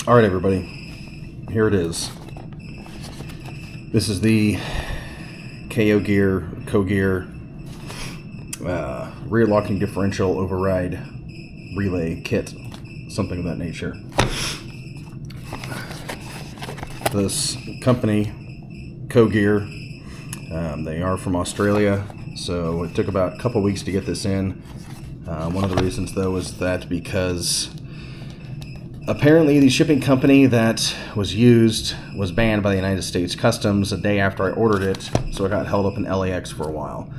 Alright everybody, here it is. This is the KO-Gear rear locking differential override relay kit, something of that nature. This company, KO-Gear, they are from Australia, so it took about a couple weeks to get this in. One of the reasons though is that because apparently the shipping company that was used was banned by the United States Customs a day after I ordered it, so it got held up in LAX for a while.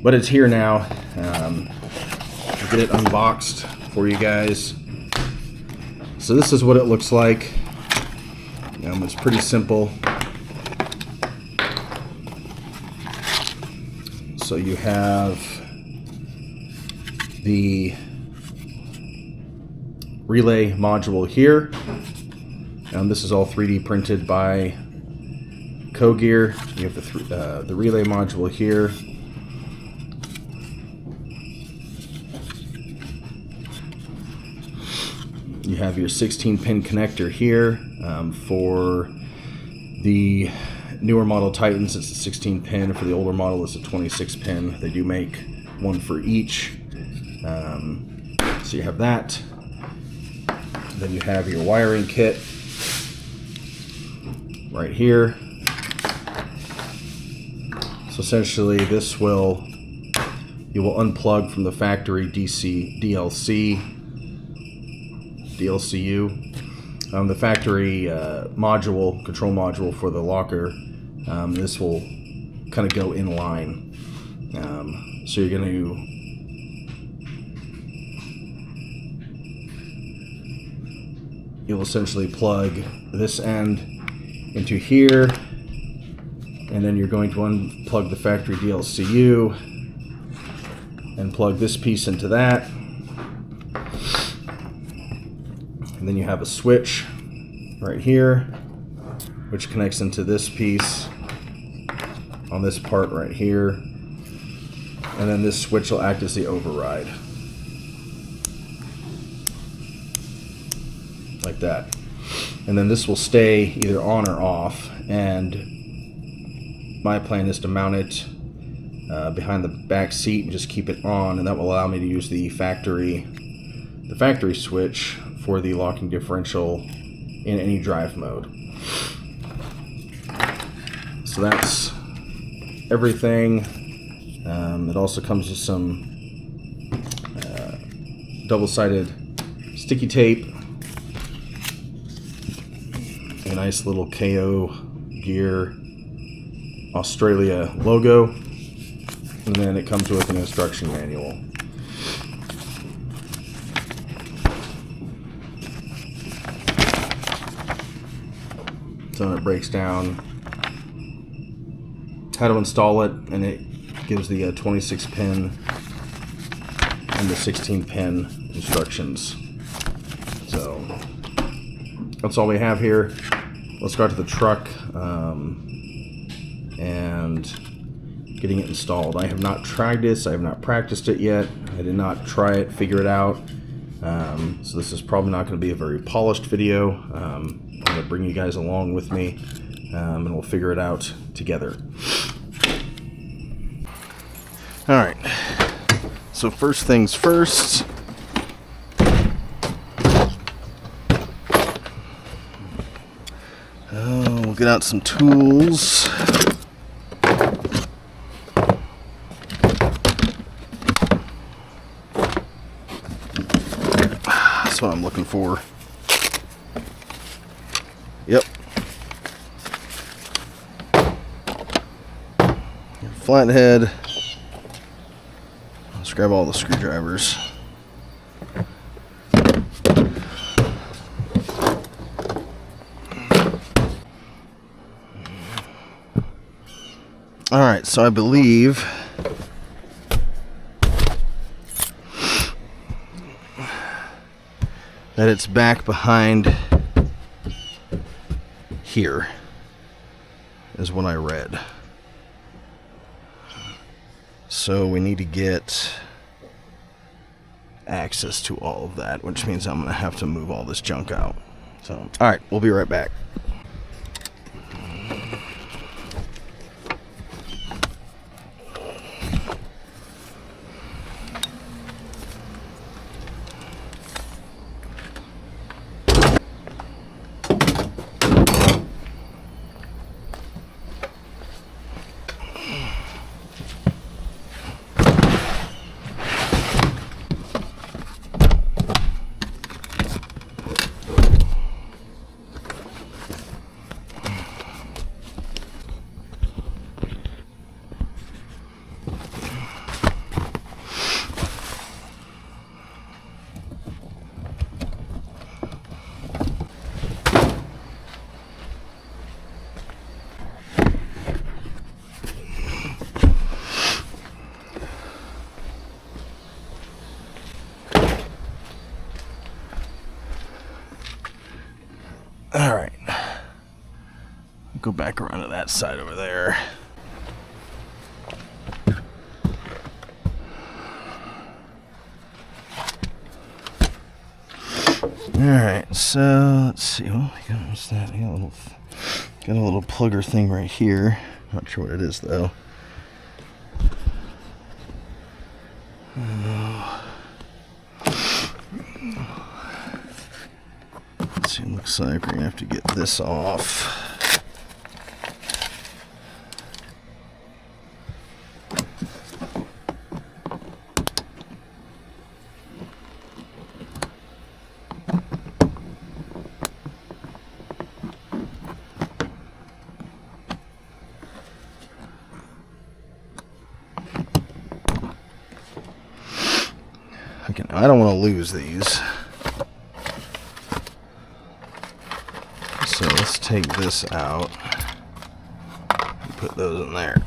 But it's here now. I'll get it unboxed for you guys. So this is what it looks like. It's pretty simple. So you have the relay module here. This is all 3D printed by KO-Gear. You have the relay module here. You have your 16-pin connector here. For the newer model Titans, it's a 16-pin. For the older model, it's a 26-pin. They do make one for each. So you have that. Then you have your wiring kit right here. So essentially this you will unplug from the factory DLCU, the factory control module for the locker. This will kind of go in line. So you're going to you'll essentially plug this end into here, and then you're going to unplug the factory DLCU and plug this piece into that. And then you have a switch right here, which connects into this piece on this part right here. And then this switch will act as the override. Like that. And then this will stay either on or off, and my plan is to mount it behind the back seat and just keep it on, and that will allow me to use the factory switch for the locking differential in any drive mode. So that's everything. It also comes with some double-sided sticky tape, a nice little KO-Gear Australia logo, and then it comes with an instruction manual. So it breaks down how to install it, and it gives the 26-pin and the 16-pin instructions. So that's all we have here. Let's go to the truck and getting it installed. I have not tried this. I have not practiced it yet. I did not try it, figure it out. So this is probably not going to be a very polished video. I'm going to bring you guys along with me, and we'll figure it out together. All right. So first things first. We'll get out some tools. That's what I'm looking for. Yep. Flathead. Let's grab all the screwdrivers. Alright, so I believe that it's back behind here, is what I read. So we need to get access to all of that, which means I'm going to have to move all this junk out. So, all right, we'll be right back. All right, go back around to that side over there. All right, so let's see. Well, what's that? Got a little plugger thing right here. Not sure what it is though. Let's see. It looks like we're gonna have to get this off. Okay, now I don't want to lose these. So let's take this out and put those in there.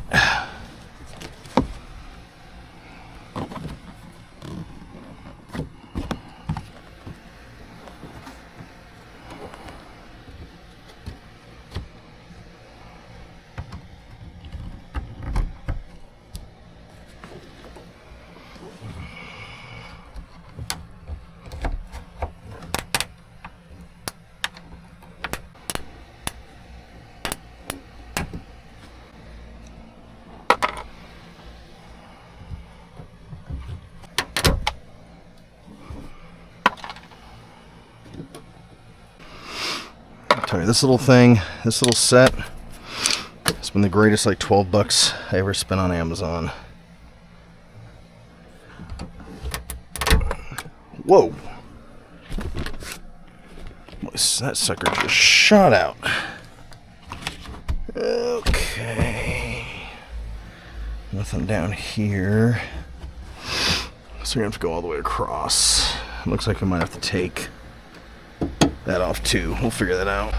Tell you, this little thing, this little set, it's been the greatest like 12 bucks I ever spent on Amazon. Whoa! That sucker just shot out. Okay. Nothing down here. So we're gonna have to go all the way across. It looks like we might have to take that off too. We'll figure that out.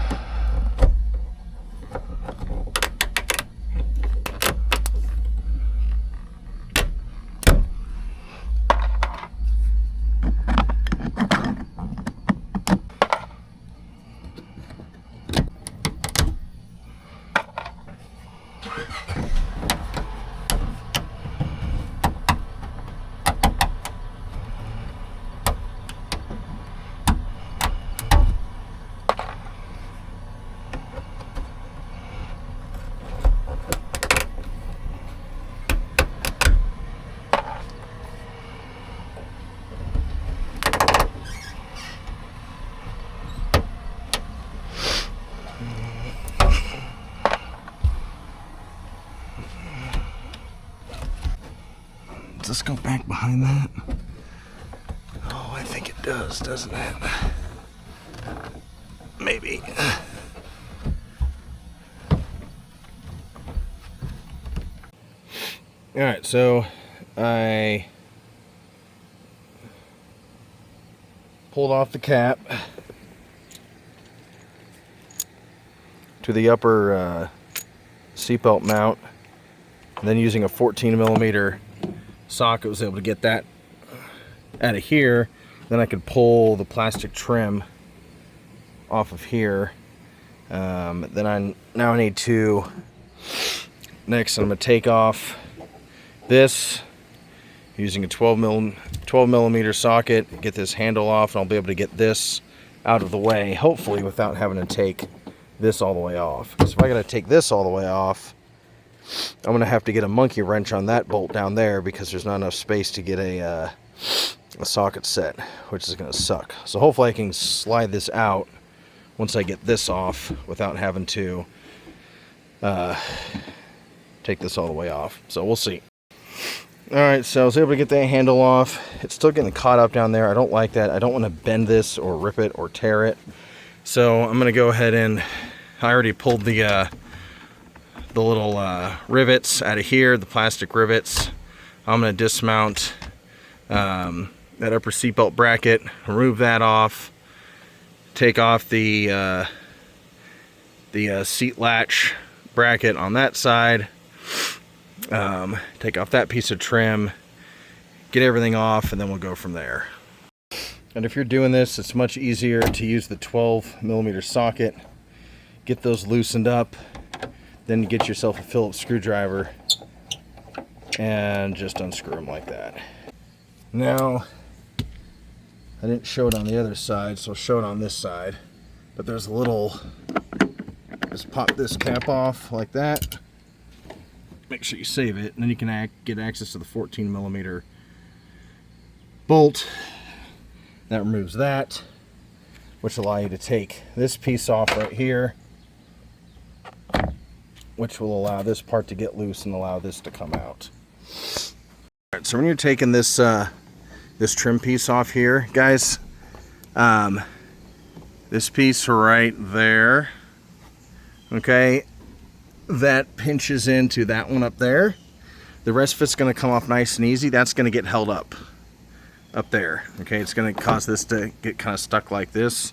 Does this go back behind that? Oh, I think it does, doesn't it? Maybe. Alright, so I pulled off the cap to the upper seatbelt mount, and then using a 14mm socket was able to get that out of here. Then I could pull the plastic trim off of here. Then I need to, next I'm going to take off this using a 12mm socket, get this handle off, and I'll be able to get this out of the way, hopefully without having to take this all the way off. Because if I gotta take this all the way off, I'm gonna have to get a monkey wrench on that bolt down there because there's not enough space to get a socket set, which is gonna suck. So hopefully I can slide this out once I get this off without having to take this all the way off. So we'll see. Alright, so I was able to get that handle off. It's still getting caught up down there. I don't like that. I don't want to bend this or rip it or tear it. So I'm going to go ahead and I already pulled the little rivets out of here, the plastic rivets. I'm going to dismount that upper seatbelt bracket, remove that off, take off the seat latch bracket on that side. Take off that piece of trim, get everything off, and then we'll go from there. And if you're doing this, it's much easier to use the 12mm socket, get those loosened up, then get yourself a Phillips screwdriver and just unscrew them like that. Now, I didn't show it on the other side, so I'll show it on this side, but there's a little, just pop this cap off like that. Make sure you save it, and then you can get access to the 14mm bolt. That removes that, which will allow you to take this piece off right here, which will allow this part to get loose and allow this to come out. All right, so when you're taking this this trim piece off here, guys, this piece right there, okay, that pinches into that one up there. The rest of it's going to come off nice and easy. That's going to get held up there. Okay, it's going to cause this to get kind of stuck like this.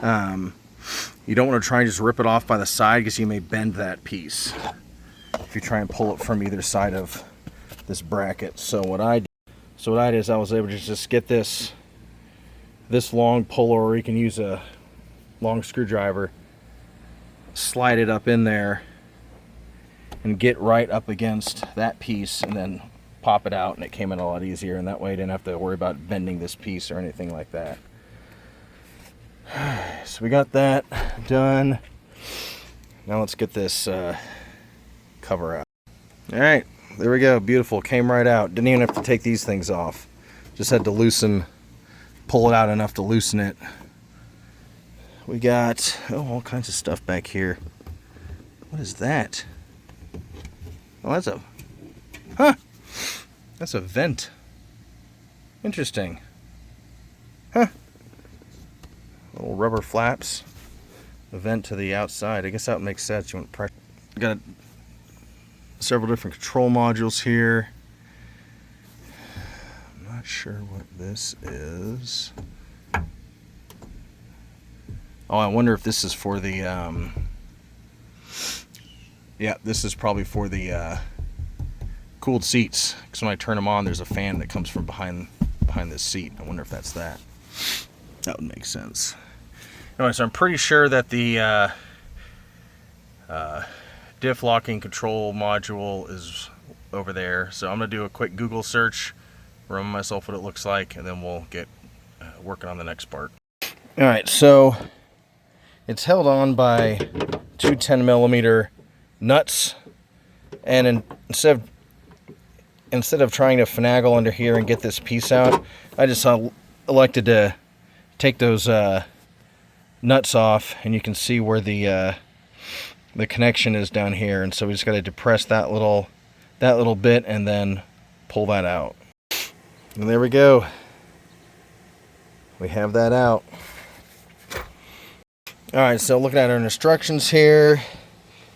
You don't want to try and just rip it off by the side because you may bend that piece if you try and pull it from either side of this bracket. So what I did is I was able to just get this long puller, or you can use a long screwdriver, slide it up in there and get right up against that piece and then pop it out, and it came in a lot easier, and that way I didn't have to worry about bending this piece or anything like that. So we got that done. Now let's get this cover out. Alright, there we go. Beautiful. Came right out. Didn't even have to take these things off. Just had to pull it out enough to loosen it. We got all kinds of stuff back here. What is that? Oh, that's a vent. Interesting. Little rubber flaps. A vent to the outside. I guess that makes sense. You want pressure. Got several different control modules here. I'm not sure what this is. Oh, I wonder if this is for the yeah, this is probably for the cooled seats, because when I turn them on, there's a fan that comes from behind this seat. I wonder if that's that. That would make sense. Anyway, so I'm pretty sure that the diff locking control module is over there. So I'm going to do a quick Google search, remind myself what it looks like, and then we'll get working on the next part. Alright, so it's held on by two 10mm nuts, and instead of trying to finagle under here and get this piece out, I just elected to take those nuts off, and you can see where the connection is down here, and so we just got to depress that little bit and then pull that out. And there we go. We have that out. Alright, so looking at our instructions here,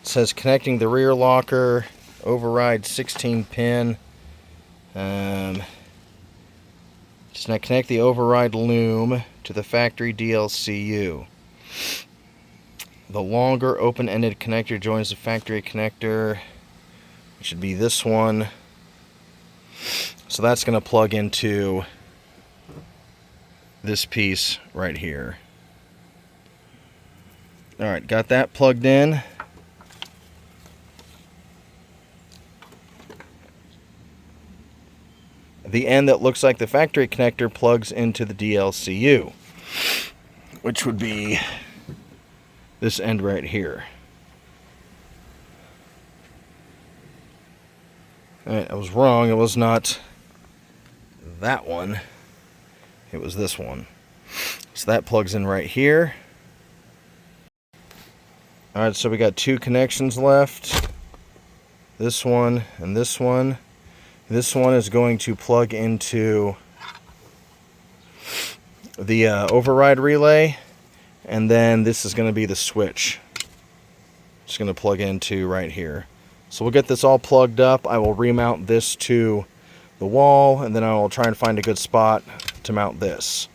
it says connecting the rear locker, override 16 pin. Just now connect the override loom to the factory DLCU. The longer open-ended connector joins the factory connector. It should be this one. So that's going to plug into this piece right here. Alright, got that plugged in. The end that looks like the factory connector plugs into the DLCU. which would be this end right here. Alright, I was wrong. It was not that one. It was this one. So that plugs in right here. Alright, so we got 2 connections left. This one and this one. This one is going to plug into the override relay, and then this is going to be the switch. It's going to plug into right here. So we'll get this all plugged up. I will remount this to the wall, and then I will try and find a good spot to mount this.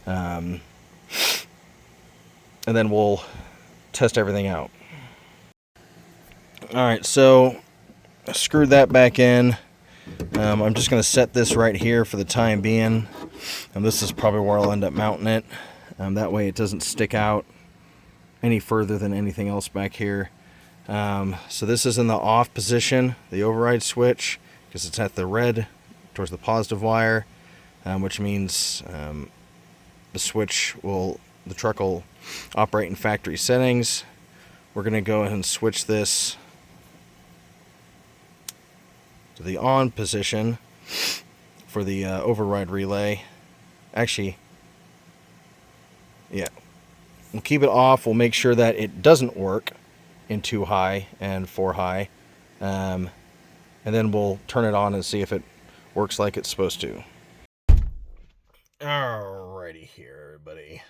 And then we'll test everything out. Alright, so I screwed that back in. I'm just going to set this right here for the time being. And this is probably where I'll end up mounting it. That way it doesn't stick out any further than anything else back here. So this is in the off position, the override switch, because it's at the red towards the positive wire, which means the truck will operate in factory settings. We're going to go ahead and switch this to the on position for the override relay. Actually, yeah, we'll keep it off. We'll make sure that it doesn't work in 2 high and 4 high, and then we'll turn it on and see if it works like it's supposed to. Alrighty here, everybody.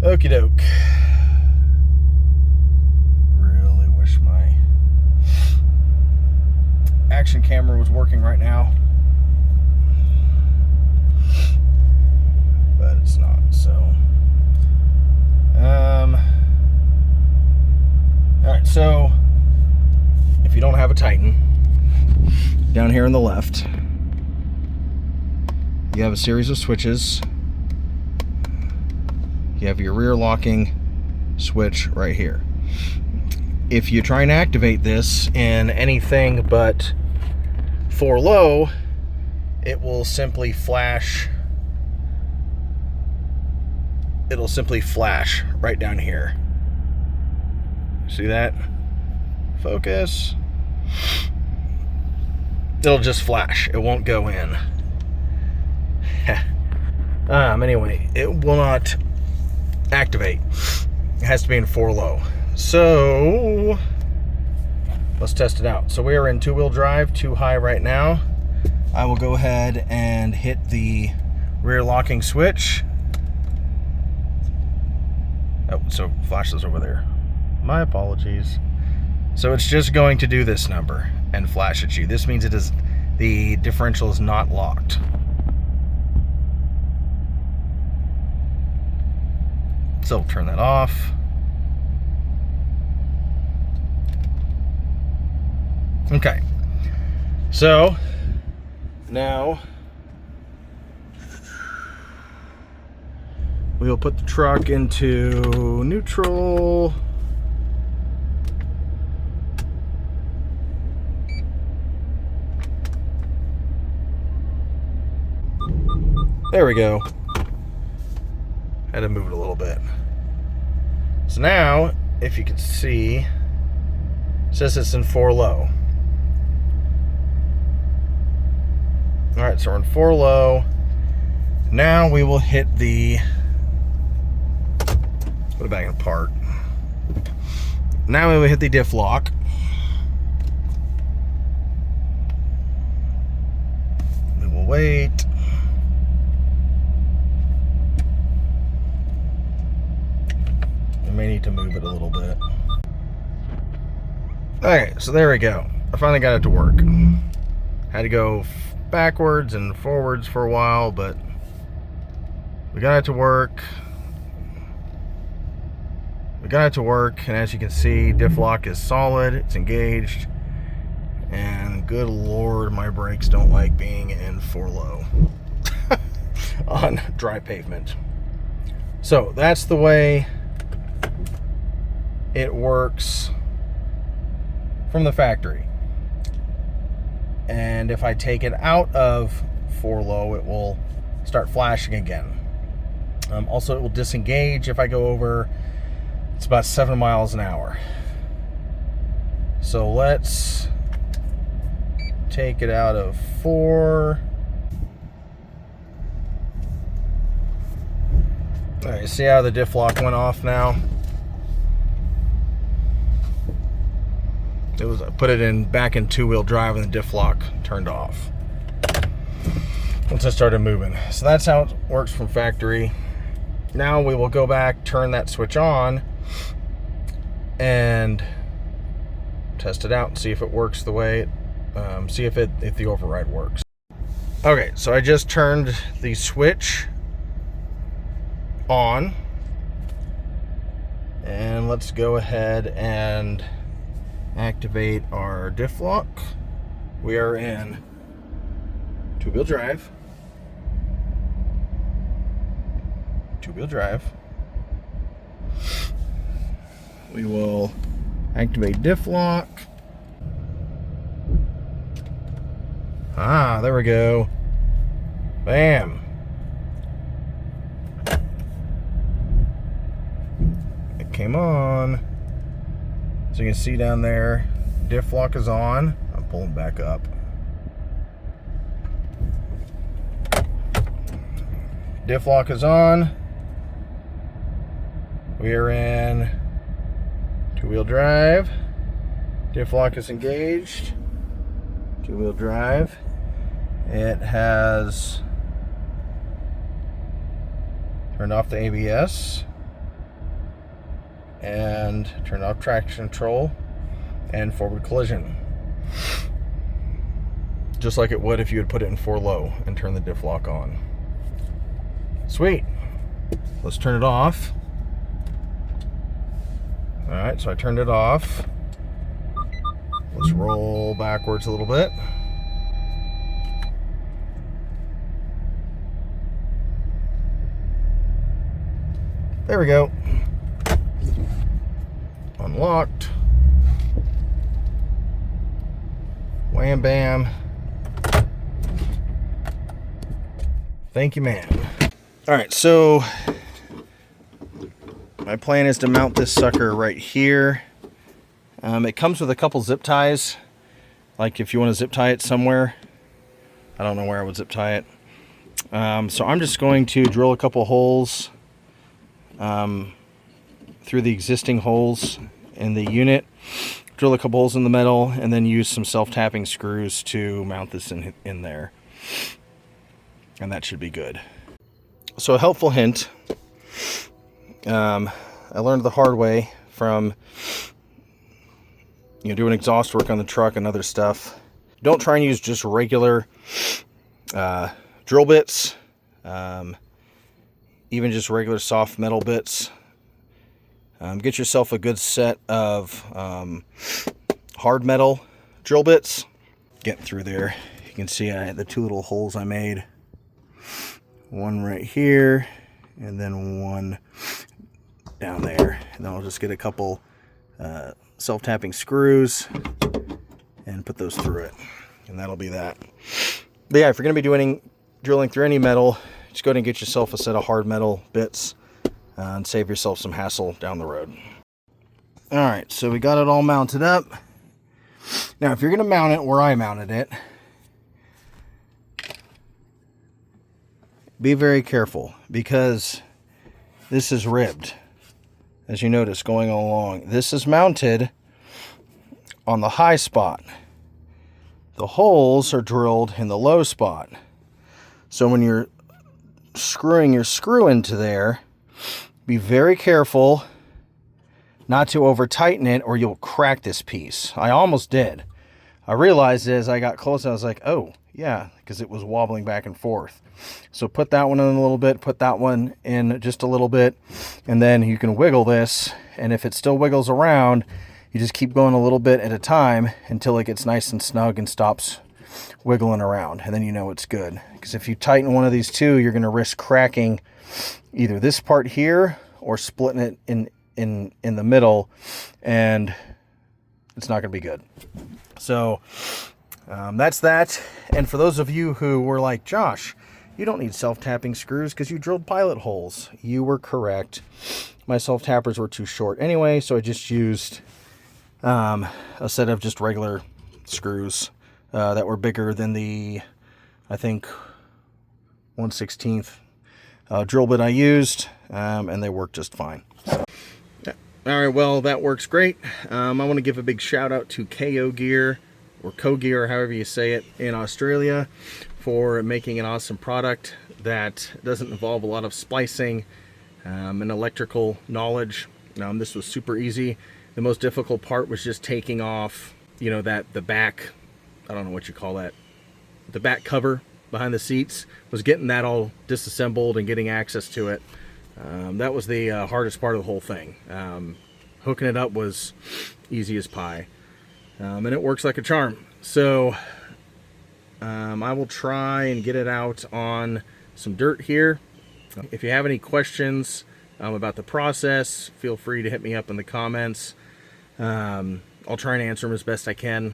Okie doke. Really wish my action camera was working right now, but it's not. So, all right. So, if you don't have a Titan, down here on the left, you have a series of switches. You have your rear locking switch right here. If you try and activate this in anything but 4 low, it will simply flash. It'll simply flash right down here. See that? Focus. It'll just flash. It won't go in. Anyway, it will not activate. It has to be in 4 low. So let's test it out. So we are in 2-wheel drive, 2 high right now. I will go ahead and hit the rear locking switch. Oh, so flashes over there. My apologies. So it's just going to do this number and flash at you. This means it is, the differential is not locked. So we'll turn that off. Okay. So now we'll put the truck into neutral. There we go. Had to move it a little bit. So now, if you can see, it says it's in 4 low. Alright, so we're in 4 low. Now we will hit the, put it back in park. Now we will hit the diff lock. We will wait. May need to move it a little bit. Okay, so there we go. I finally got it to work. Had to go backwards and forwards for a while, but we got it to work. And as you can see, diff lock is solid, it's engaged, and good lord, my brakes don't like being in 4 low on dry pavement. So that's the way it works from the factory. And if I take it out of 4 low, it will start flashing again. Also, it will disengage if I go over. It's about 7 miles an hour. So let's take it out of 4. All right, see how the diff lock went off now? I put it back in 2-wheel drive and the diff lock turned off once I started moving. So that's how it works from factory. Now we will go back, turn that switch on, and test it out and see if it works the way, see if the override works. Okay, so I just turned the switch on, and let's go ahead and activate our diff lock. We are in 2-wheel drive. 2-wheel drive. We will activate diff lock. Ah, there we go. Bam. It came on. So you can see down there, diff lock is on. I'm pulling back up. Diff lock is on. We are in 2-wheel drive. Diff lock is engaged. 2-wheel drive. It has turned off the ABS and turned off traction control and forward collision, just like it would if you had put it in 4 low and turn the diff lock on. Sweet. Let's turn it off. All right, so I turned it off. Let's roll backwards a little bit. There we go. Unlocked. Wham bam. Thank you, man. All right, so my plan is to mount this sucker right here. It comes with a couple zip ties, like if you want to zip tie it somewhere. I don't know where I would zip tie it. So I'm just going to drill a couple holes through the existing holes in the unit, drill a couple holes in the metal, and then use some self-tapping screws to mount this in there. And that should be good. So a helpful hint, I learned the hard way from doing exhaust work on the truck and other stuff. Don't try and use just regular drill bits, even just regular soft metal bits. Get yourself a good set of hard metal drill bits. Getting through there, you can see the 2 little holes I made. One right here, and then one down there. And then I'll just get a couple self-tapping screws and put those through it. And that'll be that. But yeah, if you're going to be drilling through any metal, just go ahead and get yourself a set of hard metal bits and save yourself some hassle down the road. All right, so we got it all mounted up. Now, if you're going to mount it where I mounted it, be very careful, because this is ribbed. As you notice going along, this is mounted on the high spot. The holes are drilled in the low spot. So when you're screwing your screw into there, be very careful not to over tighten it or you'll crack this piece. I almost did. I realized as I got close, I was like, oh yeah, because it was wobbling back and forth. So put that one in a little bit, put that one in just a little bit, and then you can wiggle this, and if it still wiggles around, you just keep going a little bit at a time until it gets nice and snug and stops wiggling around, and then you know it's good. Because if you tighten one of these two, you're going to risk cracking either this part here or splitting it in the middle, and it's not going to be good. So that's that. And for those of you who were like, Josh, you don't need self-tapping screws because you drilled pilot holes, you were correct. My self-tappers were too short anyway, so I just used a set of just regular screws that were bigger than the, I think, 1/16 drill bit I used, and they worked just fine. All right, well, that works great. I want to give a big shout out to KO Gear, or Gear, or however you say it, in Australia, for making an awesome product that doesn't involve a lot of splicing and electrical knowledge. This was super easy. The most difficult part was just taking off, the back, I don't know what you call that, the back cover behind the seats, was getting that all disassembled and getting access to it. That was the hardest part of the whole thing. Hooking it up was easy as pie. And it works like a charm. So I will try and get it out on some dirt here. If you have any questions about the process, feel free to hit me up in the comments. I'll try and answer them as best I can.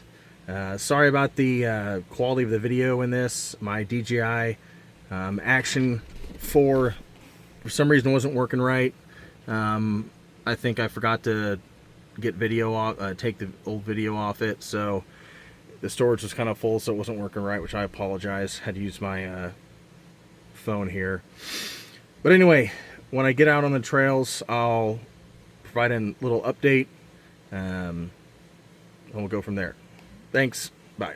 Sorry about the quality of the video in this. My DJI Action 4 for some reason wasn't working right. I think I forgot to get video off, take the old video off it, so the storage was kind of full, so it wasn't working right, which I apologize. Had to use my phone here. But anyway, when I get out on the trails, I'll provide a little update, and we'll go from there. Thanks. Bye.